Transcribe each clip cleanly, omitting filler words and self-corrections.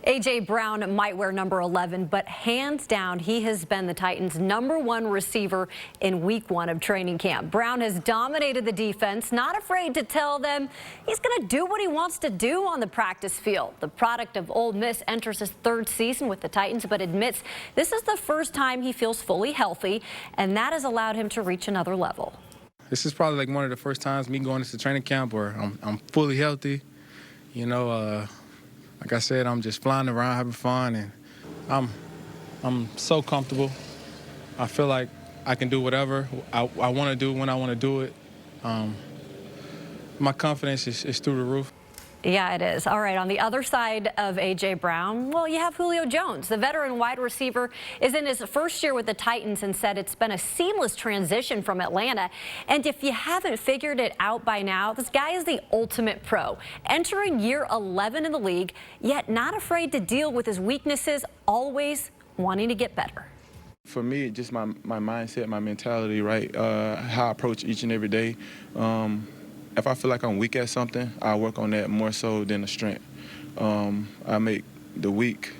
A.J. Brown might wear number 11, but hands down, he has been the Titans' #1 receiver in week 1 of training camp. Brown has dominated the defense, not afraid to tell them he's going to do what he wants to do on the practice field. The product of Ole Miss enters his 3rd season with the Titans, but admits this is the first time he feels fully healthy, and that has allowed him to reach another level. This is probably like one of the first times me going into training camp where I'm fully healthy. You know, like I said, I'm just flying around, having fun, and I'm so comfortable. I feel like I can do whatever I want to do when I want to do it. My confidence is through the roof. Yeah, it is. All right, on the other side of A.J. Brown, well, you have Julio Jones. The veteran wide receiver is in his 1st year with the Titans and said it's been a seamless transition from Atlanta. And if you haven't figured it out by now, this guy is the ultimate pro. Entering year 11 in the league, yet not afraid to deal with his weaknesses, always wanting to get better. For me, just my mindset, my mentality, right, how I approach each and every day. If I feel like I'm weak at something, I work on that more so than the strength. I make the weak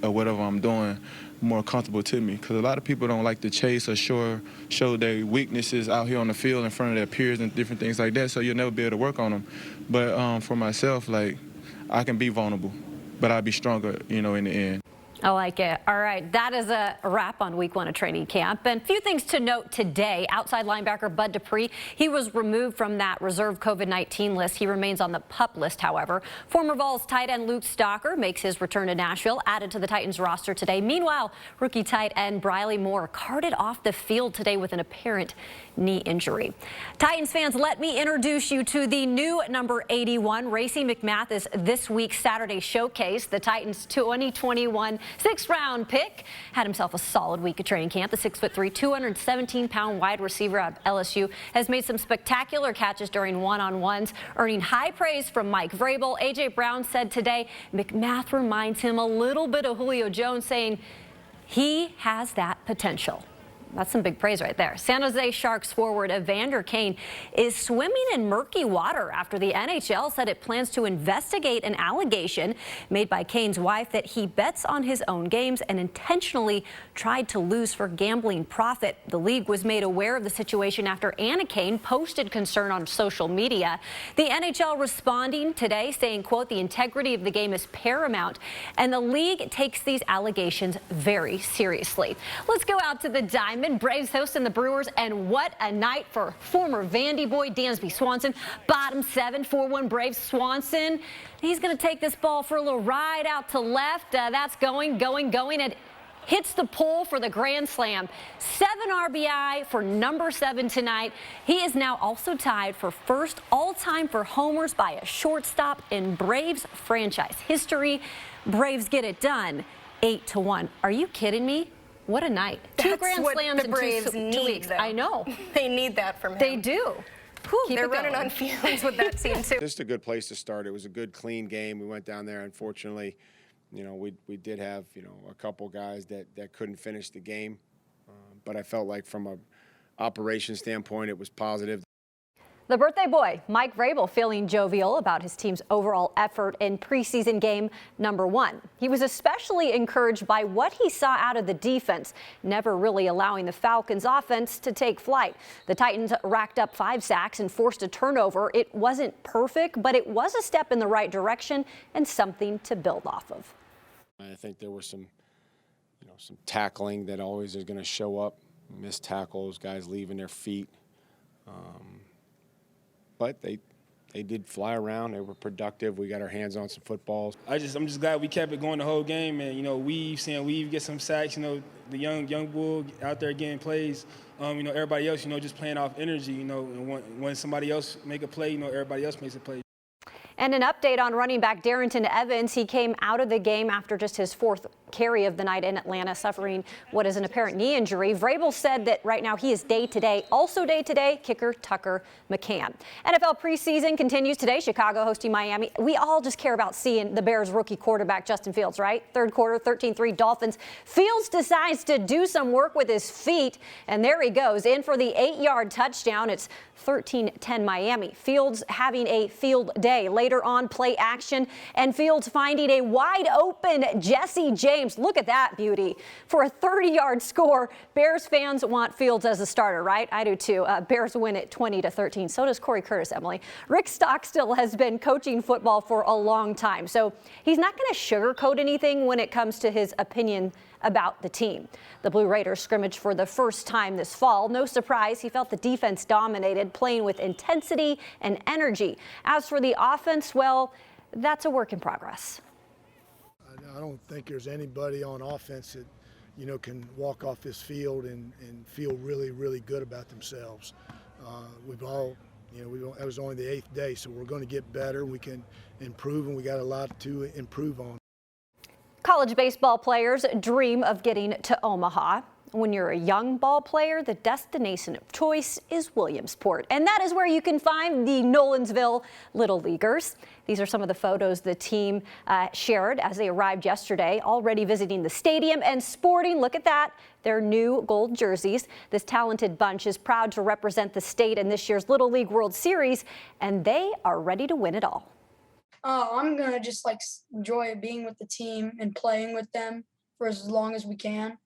or whatever I'm doing more comfortable to me, because a lot of people don't like to chase or show their weaknesses out here on the field in front of their peers and different things like that, so you'll never be able to work on them. But for myself, like, I can be vulnerable, but I'll be stronger, you know, in the end. I like it. All right, that is a wrap on week 1 of training camp. And a few things to note today. Outside linebacker Bud Dupree, he was removed from that reserve COVID-19 list. He remains on the PUP list, however. Former Vols tight end Luke Stalker makes his return to Nashville, added to the Titans roster today. Meanwhile, rookie tight end Briley Moore carted off the field today with an apparent knee injury. Titans fans, let me introduce you to the new number 81. Racey McMath is this week's Saturday showcase. The Titans 2021 6th-round pick had himself a solid week of training camp. The 6'3", 217-pound wide receiver out of LSU has made some spectacular catches during one-on-ones, earning high praise from Mike Vrabel. A.J. Brown said today McMath reminds him a little bit of Julio Jones, saying he has that potential. That's some big praise right there. San Jose Sharks forward Evander Kane is swimming in murky water after the NHL said it plans to investigate an allegation made by Kane's wife that he bets on his own games and intentionally tried to lose for gambling profit. The league was made aware of the situation after Anna Kane posted concern on social media. The NHL responding today saying, quote, the integrity of the game is paramount and the league takes these allegations very seriously. Let's go out to the Diamond. Braves hosting the Brewers, and what a night for former Vandy boy Dansby Swanson. Bottom 7, 4-1 Braves. Swanson, he's going to take this ball for a little ride out to left. That's going, and hits the pole for the grand slam. 7 RBI for number 7 tonight. He is now also tied for 1st all-time for homers by a shortstop in Braves franchise history. Braves get it done 8-1. Are you kidding me? What a night. That's 2 grand slams the Braves in need, 2 weeks. Though. I know. They need that from him. They do. Whew, they're running on fumes with that team, too. Just a good place to start. It was a good, clean game. We went down there. Unfortunately, you know, we did have, you know, a couple guys that couldn't finish the game. But I felt like from an operation standpoint, it was positive. The birthday boy, Mike Vrabel, feeling jovial about his team's overall effort in preseason game number 1. He was especially encouraged by what he saw out of the defense, never really allowing the Falcons' offense to take flight. The Titans racked up 5 sacks and forced a turnover. It wasn't perfect, but it was a step in the right direction and something to build off of. I think there was some tackling that always is going to show up, missed tackles, guys leaving their feet. But they did fly around. They were productive. We got our hands on some footballs. I'm just glad we kept it going the whole game, and Weave get some sacks. The young bull out there getting plays. Everybody else, just playing off energy. And when somebody else make a play, everybody else makes a play. And an update on running back Darrington Evans. He came out of the game after just his 4th carry of the night in Atlanta, suffering what is an apparent knee injury. Vrabel said that right now he is day-to-day. Also day-to-day, kicker Tucker McCann. NFL preseason continues today. Chicago hosting Miami. We all just care about seeing the Bears rookie quarterback Justin Fields, right? 3rd quarter, 13-3 Dolphins. Fields decides to do some work with his feet, and there he goes in for the 8-yard touchdown. It's 13-10 Miami. Fields having a field day. Later later on play action, and Fields finding a wide open Jesse James. Look at that beauty. For a 30-yard score, Bears fans want Fields as a starter, right? I do too. Bears win it 20-13. So does Corey Curtis, Emily. Rick Stockstill has been coaching football for a long time, so he's not going to sugarcoat anything when it comes to his opinion about the team. The Blue Raiders scrimmaged for the first time this fall. No surprise, he felt the defense dominated, playing with intensity and energy. As for the offense, well, that's a work in progress. I don't think there's anybody on offense that, can walk off this field and feel really, really good about themselves. We've all, that was only the 8th day, so we're going to get better. We can improve, and we got a lot to improve on. College baseball players dream of getting to Omaha. When you're a young ball player, the destination of choice is Williamsport, and that is where you can find the Nolensville Little Leaguers. These are some of the photos the team shared as they arrived yesterday, already visiting the stadium and sporting, look at that, their new gold jerseys. This talented bunch is proud to represent the state in this year's Little League World Series, and they are ready to win it all. I'm going to just enjoy being with the team and playing with them for as long as we can.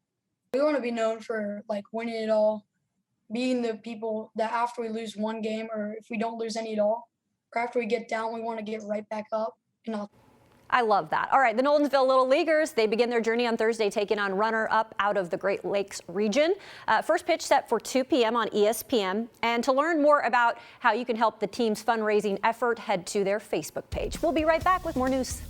We want to be known for winning it all, being the people that after we lose one game or if we don't lose any at all, or after we get down, we want to get right back up. I love that. All right, the Nolensville Little Leaguers, they begin their journey on Thursday, taking on runner-up out of the Great Lakes region. First pitch set for 2 p.m. on ESPN. And to learn more about how you can help the team's fundraising effort, head to their Facebook page. We'll be right back with more news.